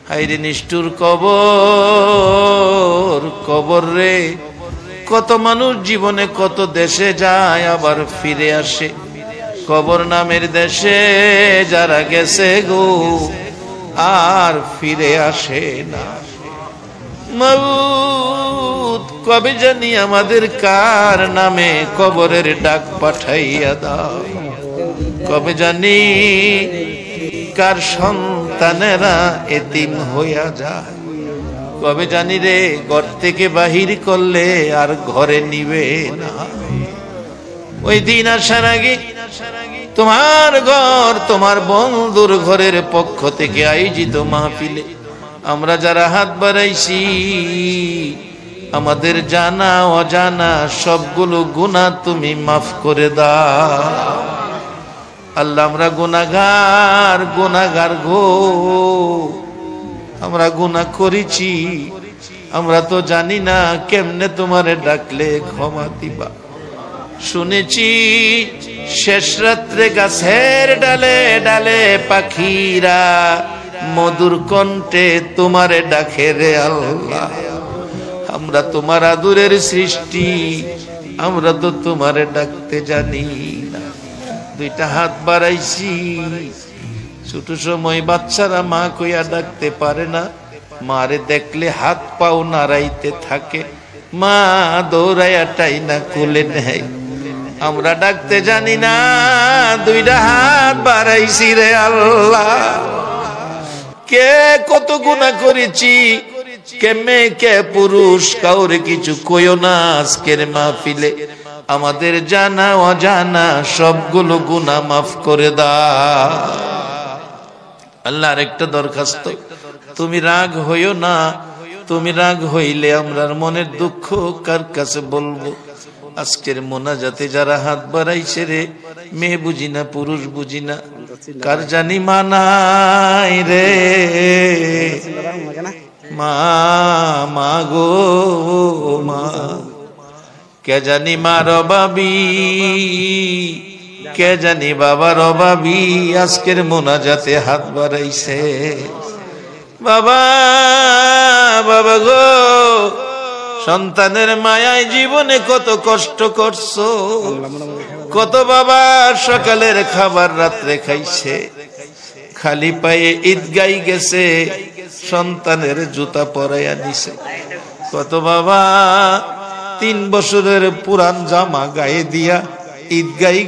হায়রে নিষ্ঠুর কবর, কবর রে। কত মানুষ জীবনে কত দেশে যায় আবার ফিরে আসে, কবর নামের দেশে যারা গেছে গো আর ফিরে আসে না। মাবুদ, কবে জানি আমাদের কার নামে কবরের ডাক পাঠাইয়া দাও, কবে জানি কার সন্তানেরা এতিম হইয়া যায়, কবে জানি রে ঘর থেকে বাহির করলে আর ঘরে নিবে না। ওই দিন আসার আগে তোমার ঘর, তোমার বন্ধুর ঘরের পক্ষ থেকে আয়োজিত মাহফিলে আমরা যারা হাত বাড়াইছি, আমাদের জানা অজানা সবগুলো গুনাহ তুমি মাফ করে দাও। আল্লাহ, আমরা গুনাহগার, গুনাহগার গো, আমরা গুনাহ করেছি, আমরা তো জানি না কেমনে তোমারে ডাকলে ক্ষমা দিবা। শুনেছি শেষ রাত্রে গাছের ডালে ডালে পাখিরা মধুর কণ্ঠে তোমারে ডাকে রে আল্লাহ। আমরা তোমার আদরের সৃষ্টি, আমরা তো তোমারে ডাকতে জানি না। দুইটা হাত বাড়াইছি, ছোট সময় বাচ্চারা মা কইয়া ডাকতে পারে না, মারে দেখলে হাত পাও নাড়াইতে থাকে, মা দৌড়াইয়া টাইনা কোলে নেয়। আমরা ডাকতে জানি না, দুইটা হাত বাড়াইছি রে আল্লাহ। কে কত গুনাহ করেছি, কে মেয়ে কে পুরুষ, কাউরে কিছু কইও না। আজকের মাহফিলে আমাদের জানা অজানা সবগুলো গুনাহ মাফ করে দাও আল্লাহ। আরেকটা দরখাস্ত, তুমি রাগ হইও না, তুমি রাগ হইলে আমরার মনের দুঃখ কার কাছে বলবো। আজকের মোনাজাতে যারা হাত বাড়াইছে রে, মেয়ে বুঝি না পুরুষ বুঝি না, কার জানি মানাই রে মা, মা গো মা, কে জানি মার বাবি, কে জানি বাবার অভাবী আজকের মোনাজাতে হাত বাড়াইছে। বাবা, বাবা গো, সন্তানের মায়ায় জীবনে কত কষ্ট করছো, কত বাবা সকালের খাবার রাত্রে খাইছে, খালি পায়ে ঈদগাই গেছে, সন্তানের জুতা পরাইয়া নিছে, কত বাবা 3 বছরের পুরান জামা গায়ে দিয়া ঈদগাই